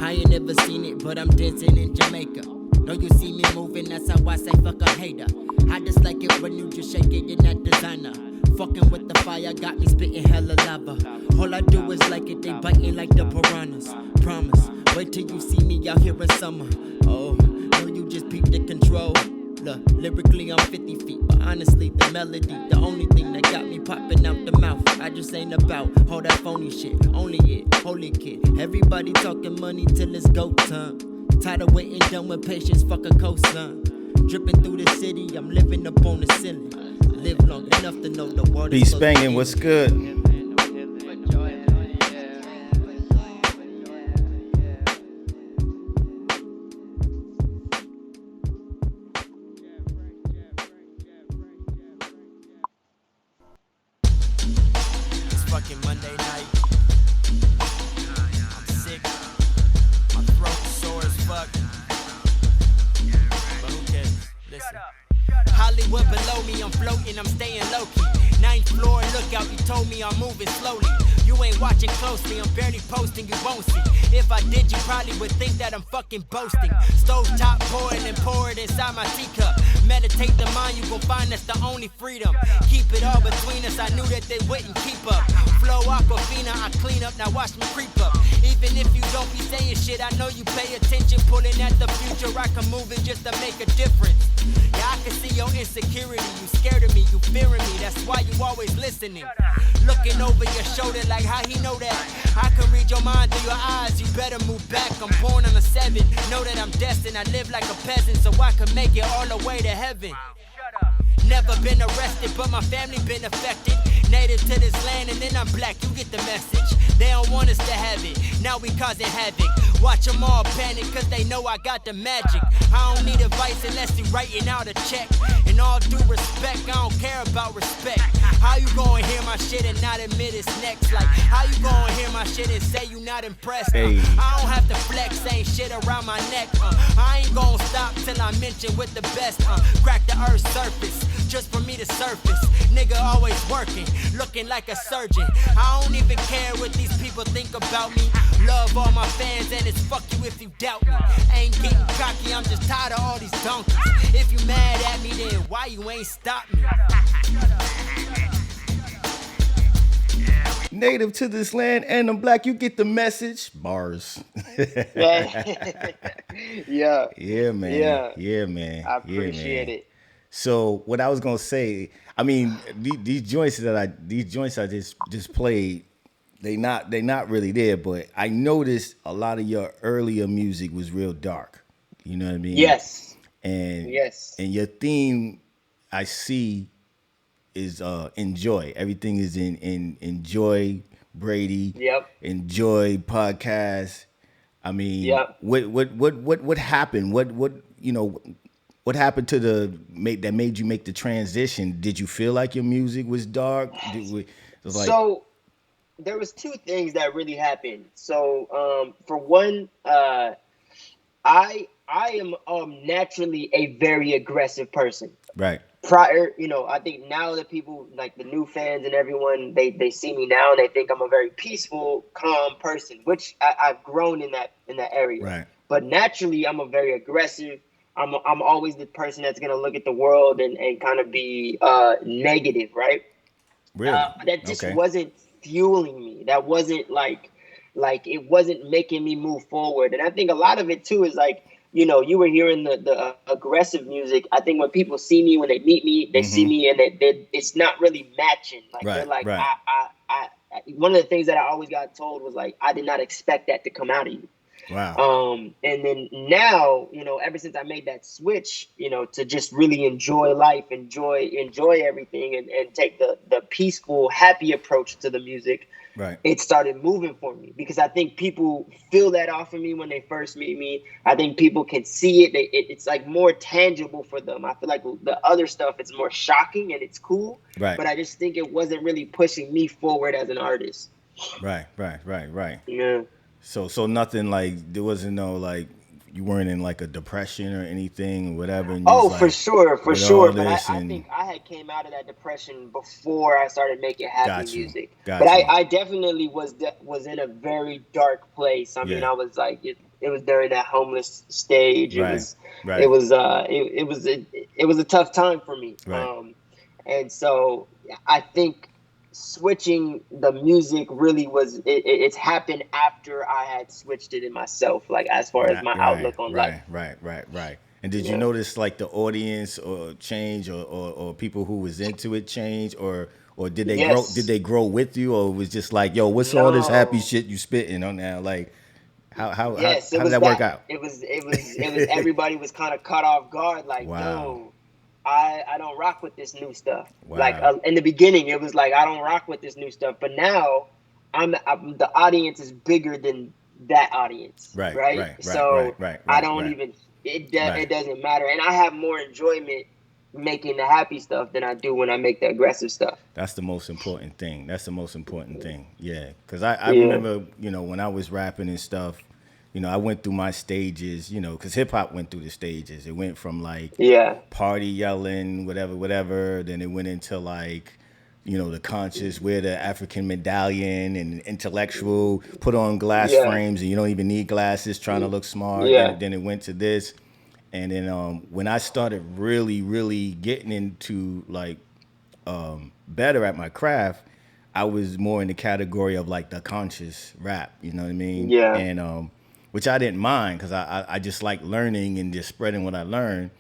I ain't never seen it, but I'm dancing in Jamaica. Know you see me moving, that's how I say fuck a hater. I just like it when you just shake it in that designer. Fucking with the fire, got me spitting hella lava. All I do is like it, they biting like the piranhas. Promise, wait till you see me out here in summer. Oh, know you just peep the control. Look, lyrically I'm 50 feet, but honestly the melody, the only thing that got me popping out the mouth. I just ain't about all that phony shit, only it, holy kid. Everybody talking money till it's go time. Tired of waiting, done with patience, fuck a cosign. Dripping through the city, I'm living up on the ceiling. Live long enough to know the water. Be Spangin', what's good? Monday night. I'm sick. My throat's Hollywood below me, I'm floating, I'm staying low-key. 9th floor lookout, you told me I'm moving slowly. You ain't watching closely, I'm barely posting, you won't see. If I did, you probably would think that I'm fucking boasting. Stove top, pour it and pour it inside my teacup. Meditate the mind, you gon' find that's the only freedom. Keep it all between us, I knew that they wouldn't keep up. Flow Aquafina, I clean up, now watch me creep up. Even if you don't be saying shit, I know you pay attention. Pulling at the future, I can move it just to make a difference. Yeah, I can see your insecurity, you scared of me, you fearing me, that's why you always listening. Looking over your shoulder like how he know that. I can read your mind through your eyes, you better move back. I'm born on a 7, know that I'm destined. I live like a peasant so I can make it all the way to heaven. Never been arrested, but my family been affected. Native to this land and then I'm black, you get the message. They don't want us to have it, now we causing havoc. Watch them all panic, cause they know I got the magic. I don't need advice unless you writing out a check. In all due respect, I don't care about respect. How you gonna hear my shit and not admit it's next? Like, how you gonna hear my shit and say you not impressed? Hey. I don't have to flex, ain't shit around my neck. I ain't gonna stop till I mention with the best. Crack the earth's surface, just for me to surface. Nigga always working, looking like a surgeon. I don't even care what these people think about me. Love all my fans and it's fuck you if you doubt me. Ain't getting cocky, I'm just tired of all these donkeys. If you mad at me, then why you ain't stop me? Native to this land and I'm black, you get the message. Bars. Yeah. Yeah, man. Yeah, man. I appreciate it. So what I was gonna say, I mean, these joints I just played, they not really there, but I noticed a lot of your earlier music was real dark. You know what I mean? Yes. And Yes. and your theme I see is enjoy. Everything is in enjoy Brady. Yep. Enjoy podcast. I mean, Yep. what happened? What happened to that made you make the transition? Did you feel like your music was dark? So there was two things that really happened. So for one, I am naturally a very aggressive person. Right. Prior, I think now that people like the new fans and everyone, they see me now and they think I'm a very peaceful, calm person, which I've grown in that area. Right. But naturally, I'm a very aggressive. I'm always the person that's gonna look at the world and kind of be negative, right? Really? That just wasn't fueling me. That wasn't like it wasn't making me move forward. And I think a lot of it too is like, you were hearing the aggressive music. I think when people see me, when they meet me, they see me and it's not really matching. Like they're like, I one of the things that I always got told was like, I did not expect that to come out of you. Wow. And then now, ever since I made that switch, to just really enjoy life, enjoy everything and take the peaceful, happy approach to the music. Right. It started moving for me because I think people feel that off of me when they first meet me. I think people can see it. It's like more tangible for them. I feel like the other stuff, it's more shocking and it's cool. Right. But I just think it wasn't really pushing me forward as an artist. Right. Yeah. So nothing like, there wasn't no like, you weren't in like a depression or anything or whatever. And For sure. But I and... think I had came out of that depression before I started making happy music. Gotcha. But I definitely was in a very dark place. I mean, I was like, it was during that homeless stage. Right. It was a tough time for me. Right. And so I think switching the music really was it's happened after I had switched it in myself, like as far as my outlook on life. Right. And did you notice like the audience or change or people who was into it change or did they grow with you, or it was just like, yo, what's all this happy shit you spitting on now? Like how did that work out? It was everybody was kind of caught off guard, like, yo, I don't rock with this new stuff. Wow. Like in the beginning, it was like, I don't rock with this new stuff. But now the audience is bigger than that audience. Right. So I don't even, it doesn't matter. And I have more enjoyment making the happy stuff than I do when I make the aggressive stuff. That's the most important thing. Yeah. Cause I remember, when I was rapping and stuff, you know, I went through my stages, you know, because hip hop went through the stages. It went from like Yeah. party yelling, whatever. Then it went into like, you know, the conscious, wear the African medallion and intellectual, put on glass Yeah. frames and you don't even need glasses, trying to look smart. Yeah. Then it went to this. And then when I started really getting into like better at my craft, I was more in the category of like the conscious rap, you know what I mean? Yeah. And which I didn't mind because I just like learning and just spreading what I learned.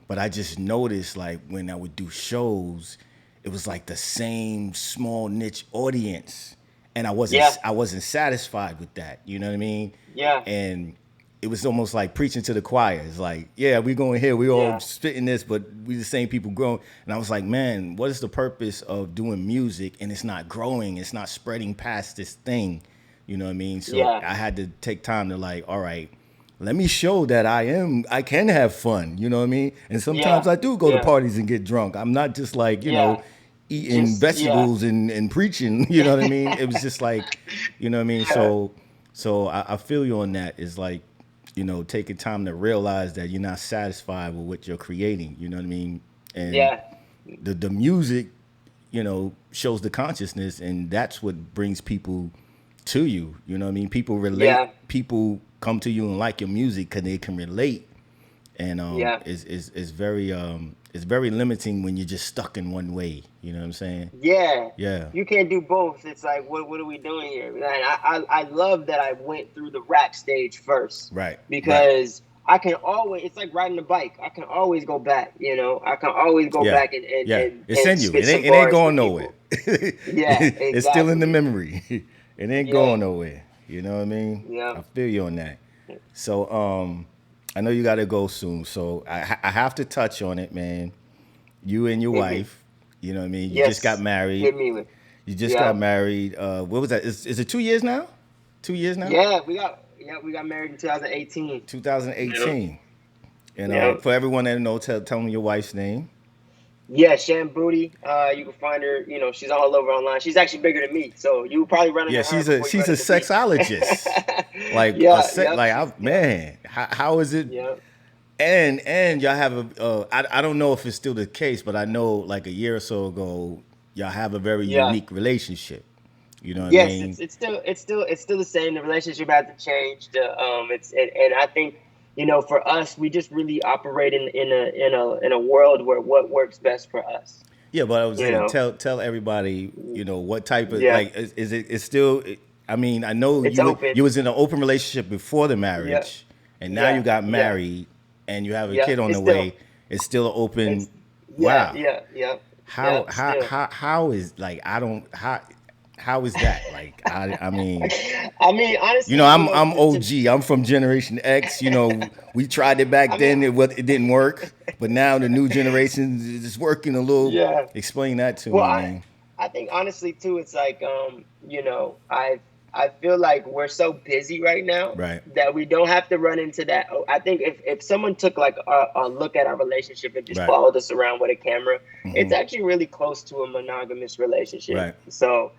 But I just noticed like when I would do shows, it was like the same small niche audience, and I wasn't satisfied with that. You know what I mean? Yeah. And it was almost like preaching to the choir. It's like, yeah, we going here, we all spitting this, but we the same people growing. And I was like, man, what is the purpose of doing music and it's not growing, it's not spreading past this thing? You know what I mean? So I had to take time to like, all right, let me show that I can have fun, you know what I mean? And sometimes I do go to parties and get drunk. I'm not just like, you know, eating vegetables and preaching, you know what I mean? It was just like, you know what I mean? So I feel you on that. Is like, you know, taking time to realize that you're not satisfied with what you're creating, you know what I mean? And the music, you know, shows the consciousness, and that's what brings people to you, you know what I mean? People relate, people come to you and like your music because they can relate. And it's very limiting when you're just stuck in one way, you know what I'm saying? Yeah. You can't do both. It's like, what are we doing here? And I love that I went through the rap stage first. Right. Because I can always, it's like riding a bike. I can always go back, you know? I can always go back and it's in you. spit It some ain't bars going for nowhere. Exactly. It's still in the memory. It ain't going nowhere. You know what I mean? Yeah. I feel you on that. So I know you got to go soon. So I have to touch on it, man. You and your wife, you know what I mean? You just got married. You just got married. What was that? Is it 2 years now? 2 years now? Yeah, we got married in 2018. 2018. And for everyone that knows, tell them your wife's name. Yeah, Shan Booty. You can find her. You know, she's all over online. She's actually bigger than me, so you probably run into her. Yeah, she's a sexologist. Man, how is it? Yeah. And y'all have I don't know if it's still the case, but I know like a year or so ago, y'all have a very unique relationship. You know what I mean? Yes, it's still the same. The relationship hasn't changed. And I think, you know, for us, we just really operate in a world where what works best for us. Yeah, but I was saying, tell everybody, you know, what type of like it's still. I mean, I know you was in an open relationship before the marriage, and now you got married and you have a kid on the way. It's still an open. Wow. Yeah. How is like how is that? Like, I mean, honestly, you know, I'm OG. I'm from Generation X. You know, we tried it back then. It didn't work, but now the new generation is working a little. Yeah. Explain that to me, man. I think honestly too, it's like, you know, I feel like we're so busy right now that we don't have to run into that. I think if someone took like a look at our relationship and just followed us around with a camera, it's actually really close to a monogamous relationship. Right. So,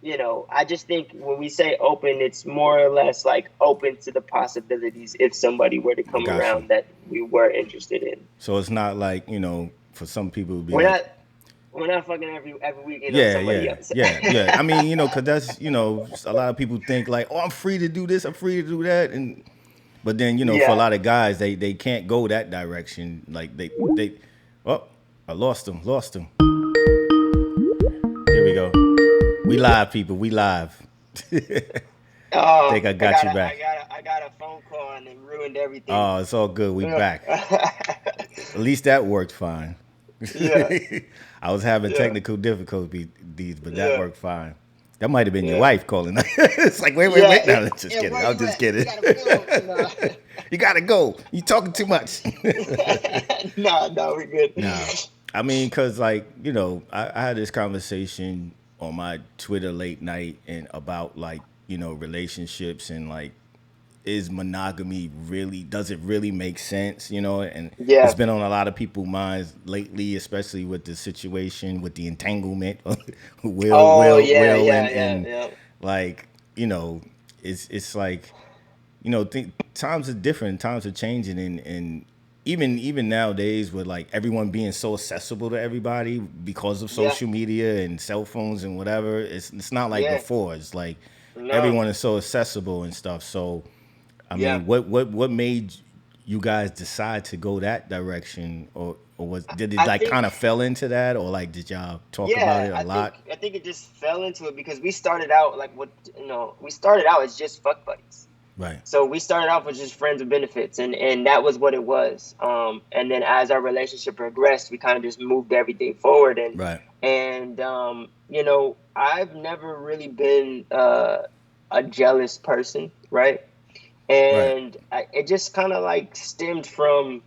you know, I just think when we say open, it's more or less like open to the possibilities if somebody were to come around that we were interested in. So it's not like, you know, for some people it would be we're not fucking every weekend on somebody else. Yeah. I mean, you know, because that's, you know, a lot of people think like, oh, I'm free to do this, I'm free to do that, but then, you know, for a lot of guys, they can't go that direction. Like they I lost them. Here we go. We live, people. We live. I think I got you back. I got a phone call and it ruined everything. Oh, it's all good. We back. At least that worked fine. Yeah. I was having technical difficulties, but that worked fine. That might have been your wife calling. It's like, wait. No, just kidding. I'm just kidding. You gotta go. You talking too much. No, we're good. No. I mean, because, like, you know, I had this conversation on my Twitter late night and about, like, you know, relationships and, like, is monogamy does it really make sense, you know? And it's been on a lot of people's minds lately, especially with the situation, with the entanglement, Will, like, you know, it's like you know, times are different, times are changing, and even nowadays with like everyone being so accessible to everybody because of Yeah. social media and cell phones and whatever, it's not like Yeah. before. It's like No. everyone is so accessible and stuff. So, I Yeah. mean, what made you guys decide to go that direction, or did it I like kind think. of fell into that, or like did y'all talk about Yeah, it a I lot? think I think it just fell into it because we started out like we started out as just fuck buddies. Right, So we started off with just friends with benefits, and that was what it was. And then as our relationship progressed, we kind of just moved everything forward. right, And I've never really been a jealous person, right? right, And it just kind of like stemmed from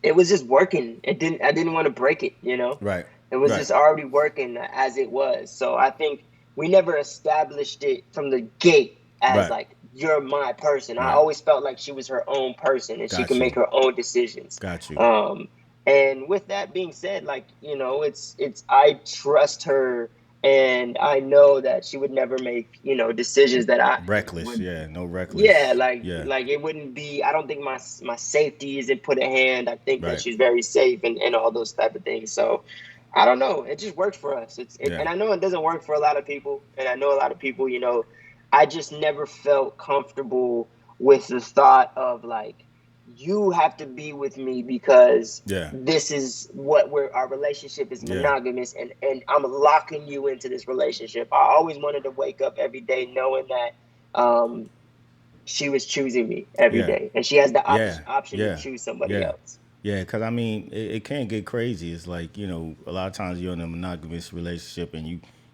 it was just working. I didn't want to break it, you know. right, It was right, just already working as it was. So I think we never established it from the gate as right, like you're my person. I right. always felt like she was her own person and she Got can you, make her own decisions. got you. And with that being said, like, it's I trust her and I know that she would never make, decisions that I Reckless, would. yeah, no Yeah, reckless, like yeah, like it wouldn't be. I don't think my safety is in put in hand. I think that right, she's very safe and all those type of things. So I don't know. It just works for us. yeah, And I know it doesn't work for a lot of people. And I know a lot of people. I just never felt comfortable with the thought of like you have to be with me because yeah, this is what our relationship is yeah, monogamous and I'm locking you into this relationship. I always wanted to wake up every day knowing that she was choosing me every yeah, day and she has the yeah, option to yeah, choose somebody yeah. else. Yeah, because I mean, it can get crazy. It's like, you know, a lot of times you're in a monogamous relationship and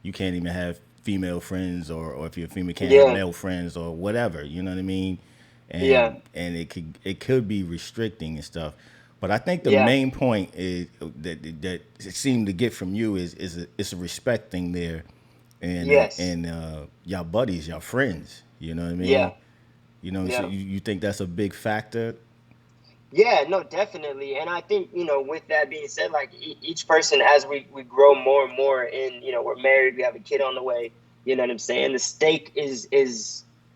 you can't even have female friends, or if you're a female, can't have Yeah, male friends or whatever. You know what I mean? yeah, And it could be restricting and stuff. But I think the yeah, main point is that it seemed to get from you is a respect thing there, yes, and y'all buddies, y'all friends. You know what I mean? yeah, You know, so yeah. you think that's a big factor? Yeah, no, definitely. And I think, with that being said, like each person, as we grow more and more and, we're married, we have a kid on the way, you know what I'm saying? The stake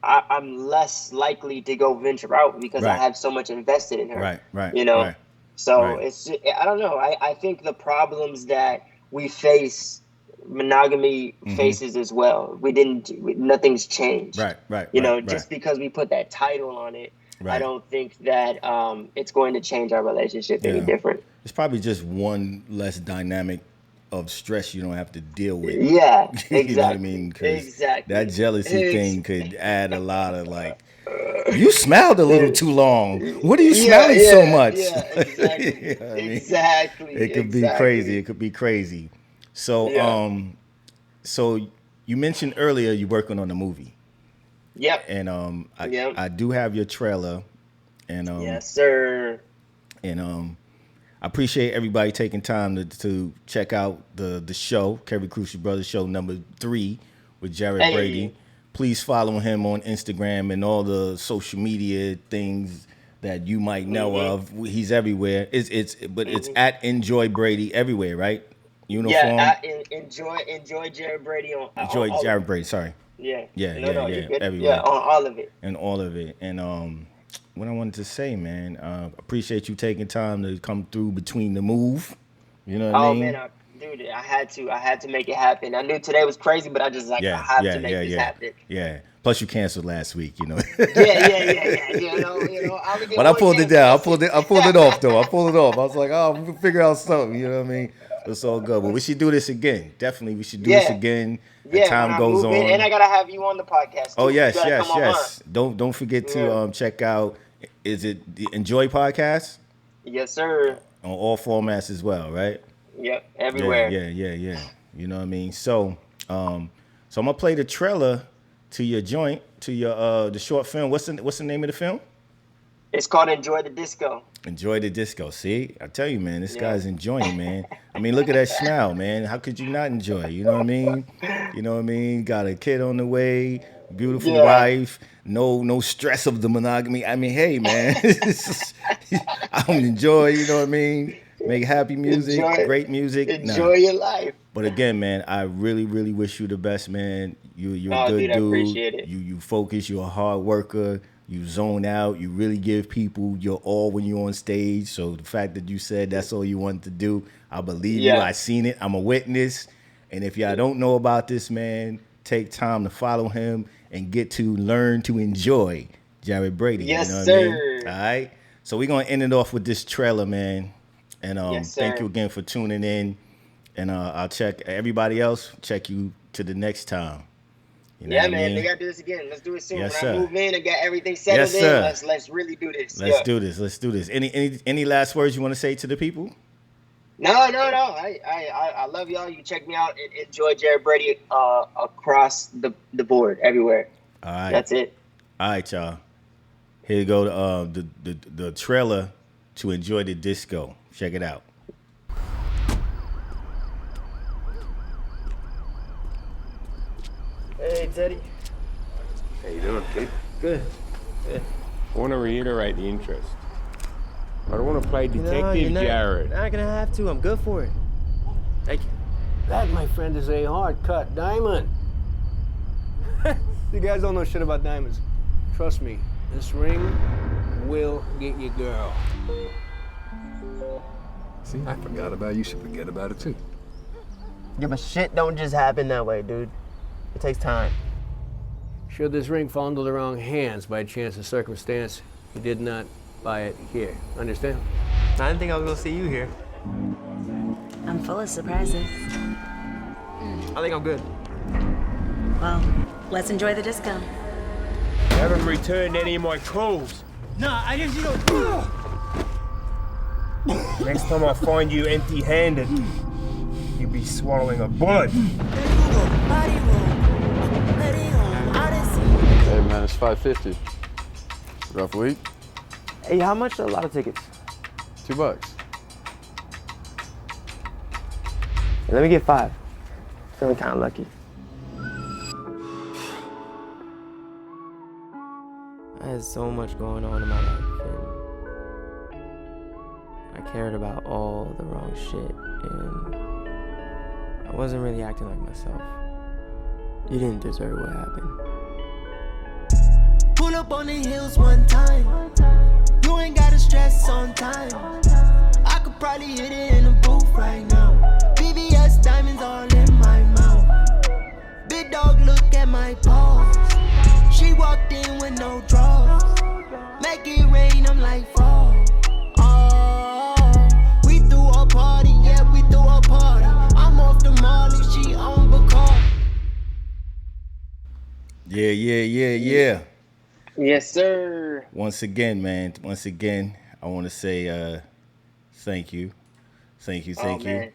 I'm less likely to go venture out because I Right, have so much invested in her, right, right, you know? right, So right. I don't know. I think the problems that we face, monogamy Mm-hmm. faces as well. Nothing's changed. Right, right, right, right, Just because we put that title on it, I right. don't think that it's going to change our relationship any Yeah. different. It's probably just one less dynamic of stress you don't have to deal with. Yeah, You know what I mean? exactly. Because that Exactly. jealousy Ex- thing could add a lot of like, you smiled a little too long. What are you yeah, smiling so yeah, much? yeah, You exactly. know what I mean? Exactly. It could be crazy. Exactly. It could be crazy. So, Yeah. so you mentioned earlier you're working on a movie, Yep. and Yep. I do have your trailer, and Yes, sir. and I appreciate everybody taking time to check out the show, Kerry Krucial Brothers Show #3 with Jared Brady. Hey. Please follow him on Instagram and all the social media things that you might know Mhm. of. He's everywhere. It's Mhm. at Enjoy Brady everywhere, right? Yeah. Uniform. Enjoy Jared Brady on Enjoy all of Jared it. Brady. Sorry. Yeah. Yeah, No, yeah, no, you're yeah. good. Yeah, Everywhere on all of it. and all of it. And what I wanted to say, man, appreciate you taking time to come through between the move. You know what I Oh man, mean? dude, I had to make it happen. I knew today was crazy, but I just like Yeah, I have yeah, to yeah, make this yeah, happen. yeah. Plus, you canceled last week, you know. Yeah, yeah, yeah, yeah. I only get But I one pulled it down. cancellation. I pulled it off though. I pulled it off. I was like, oh, we'll figure out something. You know what I mean? It's all good. But we should do this again. Definitely, we should do this Yeah, again as yeah. When time I goes move in, and on. I gotta have you on the podcast Oh too. You yes, gotta come yes, on mine. yes. Don't forget to Yeah. check out. Is it the Enjoy podcast Yes, sir. on all formats as well, right? Yep. Yeah, Everywhere. yeah, yeah, yeah. You know what I mean? So I'm gonna play the trailer to your joint, to your the short film. What's the name of the film? It's called Enjoy the Disco. Enjoy the Disco. See, I tell you, man, this Yeah. guy's enjoying, man. I mean, look at that smile, man. How could you not enjoy? You know what I mean? You know what I mean? Got a kid on the way, beautiful Yeah. wife, no stress of the monogamy. I mean, hey, man, I'm enjoy. You know what I mean? Make happy music, great music. Enjoy your life. But again, man, I really, really wish you the best, man. You're a Oh, good dude, I dude. appreciate it. You focus. You're a hard worker. You zone out. You really give people your all when you're on stage. So the fact that you said that's all you wanted to do, I believe you. Yeah. I seen it. I'm a witness. And if y'all don't know about this man, take time to follow him and get to learn to enjoy Jared Brady. Yes, you know what sir. I mean? All right. So we're gonna end it off with this trailer, man. And Yes, thank sir. you again for tuning in. And I'll check everybody else. Check you to the next time. You know Yeah, what I man, mean? they gotta do this again. Let's do it soon. Yes, when sir. I move in and get everything settled Yes, sir. in, let's really do this. Let's do this. Let's do this. Any last words you want to say to the people? No. I love y'all. You can check me out and enjoy Jared Brady across the board everywhere. All right. That's it. All right, y'all. Here you go. The trailer to Enjoy the Disco. Check it out. Hey, Teddy. How you doing, kid? Good. I want to reiterate the interest. I don't want to play No, detective, you're not, Jared. not gonna have to. I'm good for it. Thank you. That, my friend, is a hard-cut diamond. You guys don't know shit about diamonds. Trust me, this ring will get you girl. See, I forgot about you. Should forget about it too. Yeah, but shit don't just happen that way, dude. It takes time. Should this ring fall into the wrong hands by chance or circumstance, you did not buy it here. Understand? I didn't think I was gonna see you here. I'm full of surprises. I think I'm good. Well, let's enjoy the disco. I haven't returned any of my calls. Nah, I just, you know. Next time I find you empty-handed, you'll be swallowing a bullet. Hey man, it's $5.50. Rough week? Hey, how much are a lot of tickets? $2. Let me get 5. Feeling kind of lucky. I had so much going on in my life, and I cared about all the wrong shit, and I wasn't really acting like myself. You didn't deserve what happened. Pull up on the hills one time. You ain't gotta stress on time. I could probably hit it in the booth right now. VVS diamonds all in my mouth. Big dog, look at my paws. She walked in with no drawers. Make it rain, I'm like fall. Oh, we threw a party, yeah, we threw a party. I'm off the Molly, she on Bacardi. Yeah. Yes, sir. Once again, man. I want to say thank you. Thank you. Man.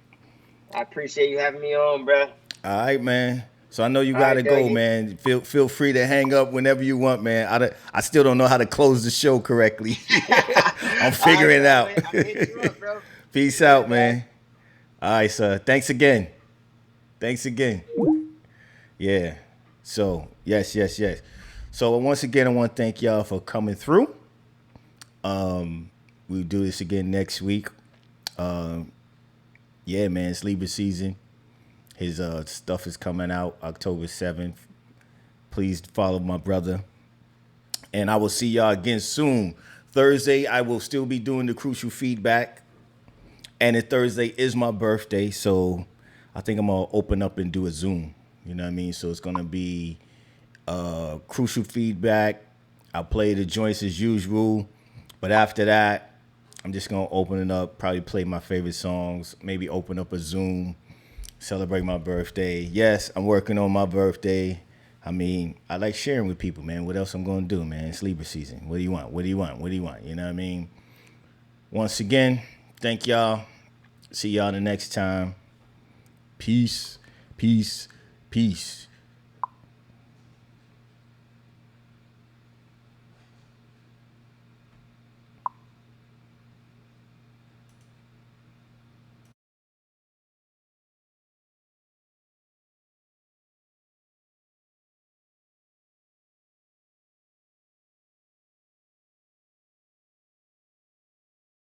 I appreciate you having me on, bro. All right, man. So I know you gotta go, man. Feel free to hang up whenever you want, man. I still don't know how to close the show correctly. I'm figuring it out. I'll hit you up, bro. Peace out, man. All right, sir. Thanks again. Yeah. So yes. So once again, I want to thank y'all for coming through. We'll do this again next week. Yeah, man, it's Libra season. His stuff is coming out October 7th. Please follow my brother. And I will see y'all again soon. Thursday, I will still be doing the Crucial feedback. And Thursday is my birthday, so I think I'm going to open up and do a Zoom. You know what I mean? So it's going to be Crucial feedback. I'll play the joints as usual. But after that, I'm just going to open it up, probably play my favorite songs, maybe open up a Zoom, celebrate my birthday. Yes, I'm working on my birthday. I mean, I like sharing with people, man. What else I'm going to do, man? It's Libra season. What do you want? You know what I mean? Once again, thank y'all. See y'all the next time. Peace.